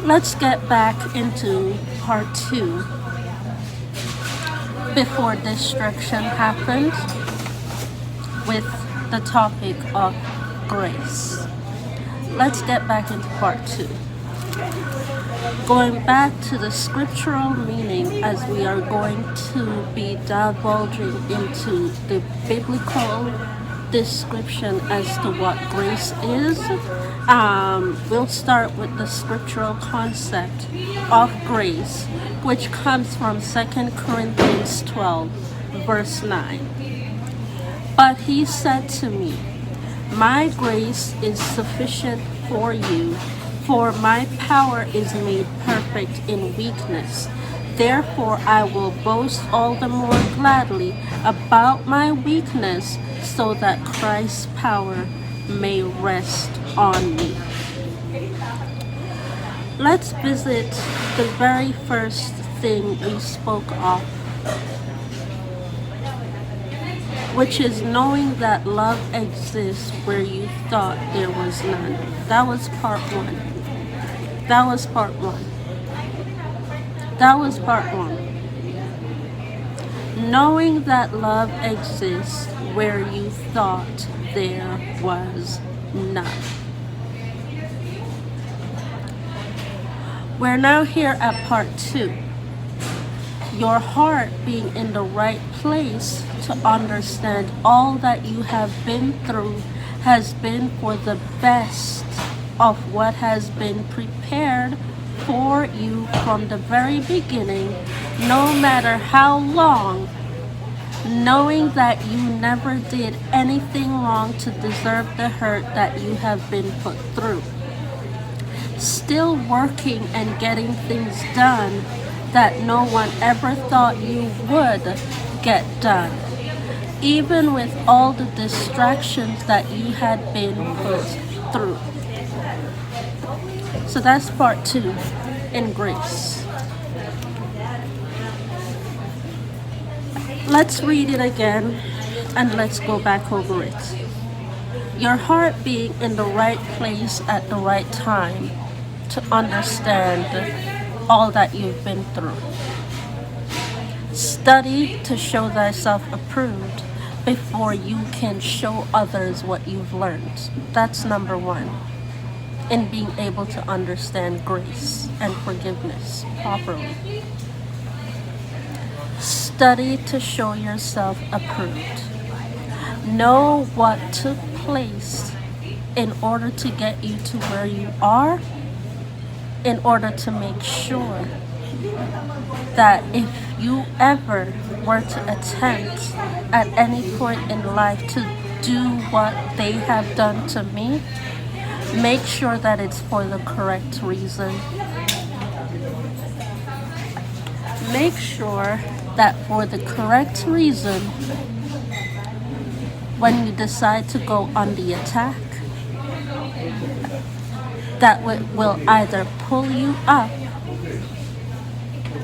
Let's get back into part 2 before destruction happened with the topic of grace. Let's get back into part 2. Going back to the scriptural meaning, as we are going to be divulging into the biblical description as to what grace is. We'll start with the scriptural concept of grace, which comes from 2 Corinthians 12, verse 9. But he said to me, my grace is sufficient for you, for my power is made perfect in weakness. Therefore I will boast all the more gladly about my weakness, so that Christ's power may rest on me. Let's visit the very first thing we spoke of, which is knowing that love exists where you thought there was none. That was part 1. That was part 1. Knowing that love exists where you thought there was none. We're now here at part 2. Your heart being in the right place to understand all that you have been through has been for the best of what has been prepared for you from the very beginning, no matter how long, knowing that you never did anything wrong to deserve the hurt that you have been put through. Still working and getting things done that no one ever thought you would get done, even with all the distractions that you had been put through. So that's part 2 in grace. Let's read it again and let's go back over it. Your heart being in the right place at the right time to understand all that you've been through. Study to show thyself approved before you can show others what you've learned. That's number 1 in being able to understand grace and forgiveness properly. Study to show yourself approved. Know what took place in order to get you to where you are, in order to make sure that if you ever were to attempt at any point in life to do what they have done to me, make sure that it's for the correct reason. Make sure that for the correct reason, when you decide to go on the attack, that will either pull you up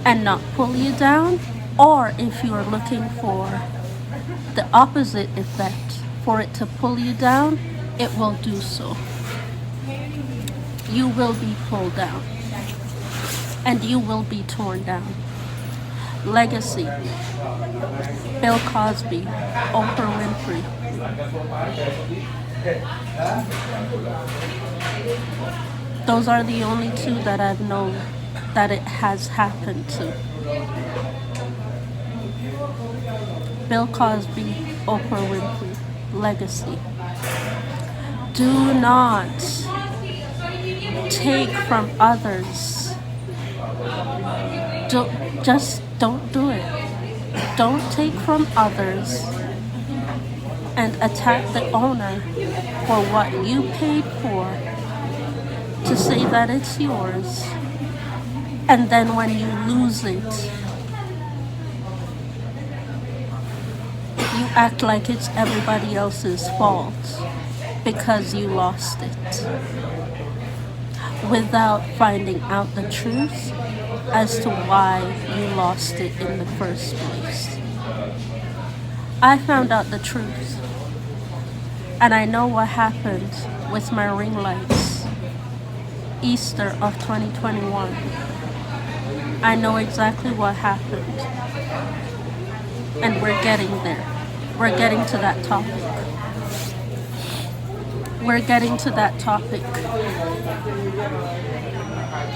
and not pull you down, or if you are looking for the opposite effect, for it to pull you down, it will do so. You will be pulled down and you will be torn down. Legacy: Bill Cosby, Oprah Winfrey. Those are the only 2 that I've known that it has happened to. Bill Cosby, Oprah Winfrey. Legacy: do not take from others. Don't do it. Don't take from others and attack the owner for what you paid for to say that it's yours. And then when you lose it, you act like it's everybody else's fault because you lost it, without finding out the truth as to why you lost it in the first place. I found out the truth, and I know what happened with my ring lights. Easter of 2021. I know exactly what happened. And we're getting there. We're getting to that topic. We're getting to that topic.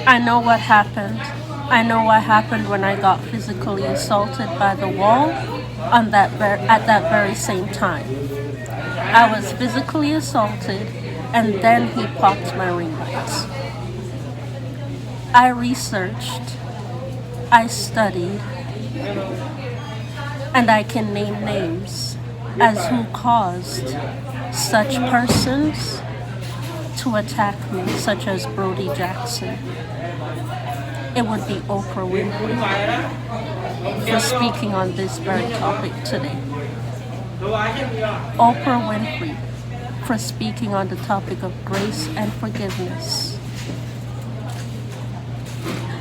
I know what happened. I know what happened when I got physically assaulted by the wall at that very same time. I was physically assaulted, and then he popped my ring lights. I researched, I studied, and I can name names as who caused such persons to attack me, such as Brody Jackson. It would be Oprah Winfrey for speaking on this very topic today. Oprah Winfrey for speaking on the topic of grace and forgiveness.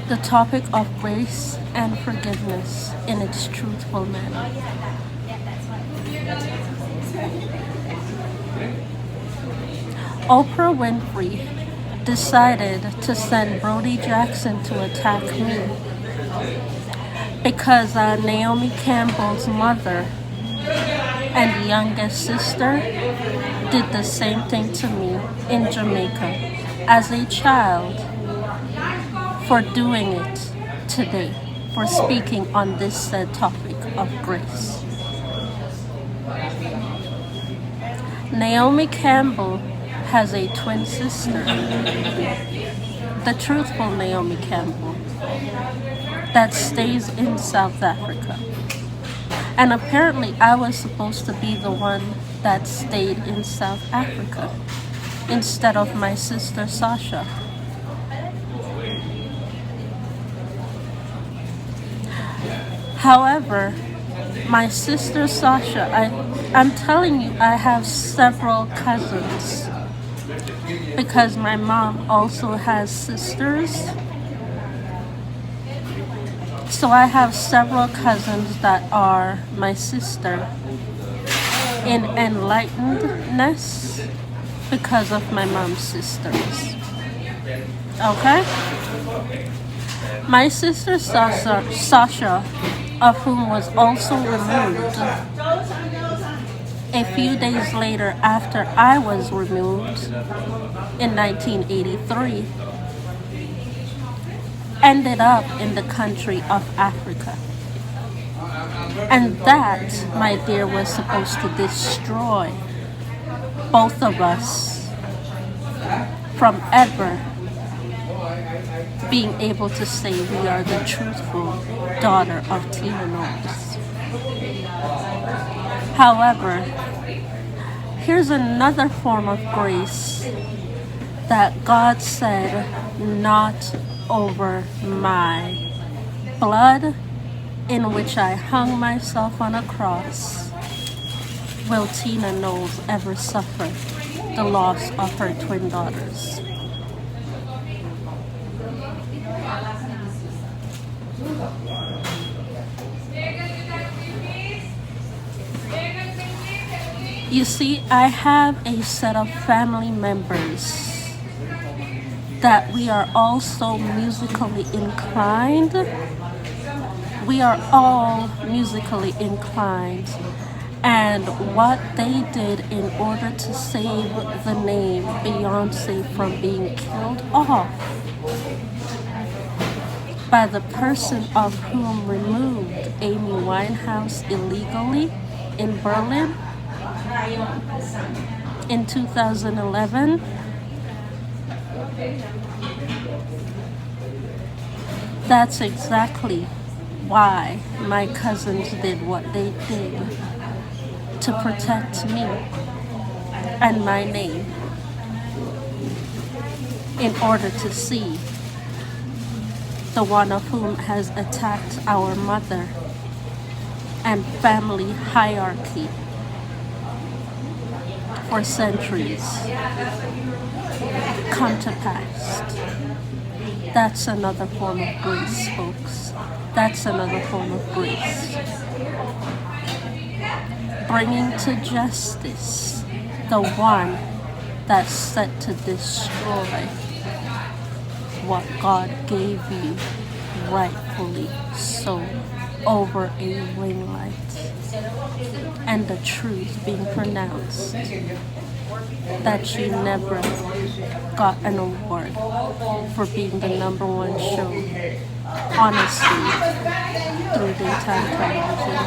The topic of grace and forgiveness in its truthful manner. Oprah Winfrey decided to send Brody Jackson to attack me because Naomi Campbell's mother and youngest sister did the same thing to me in Jamaica as a child for doing it today, for speaking on this said topic of grace. Naomi Campbell has a twin sister, the truthful Naomi Campbell, that stays in South Africa. And apparently I was supposed to be the one that stayed in South Africa instead of my sister Sasha. However, my sister Sasha, I'm telling you, I have several cousins because my mom also has sisters. So I have several cousins that are my sister in enlightenedness because of my mom's sisters. Okay? My sister Sasha, of whom was also removed a few days later after I was removed in 1983, ended up in the country of Africa. And that, my dear, was supposed to destroy both of us from ever being able to say we are the truthful daughter of Tina Knowles. However, here's another form of grace that God said, not over my blood in which I hung myself on a cross will Tina Knowles ever suffer the loss of her twin daughters. You see, I have a set of family members that we are all so musically inclined. We are all musically inclined. And what they did in order to save the name Beyonce from being killed off by the person of whom removed Amy Winehouse illegally in Berlin in 2011, that's exactly why my cousins did what they did to protect me and my name in order to see the one of whom has attacked our mother and family hierarchy for centuries come to pass. That's another form of grace, folks. That's another form of grace. Bringing to justice the one that's set to destroy what God gave you rightfully so over a ring light, and the truth being pronounced that you never got an award for being the #1 show, honestly, through daytime television.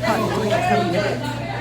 Part 3 coming.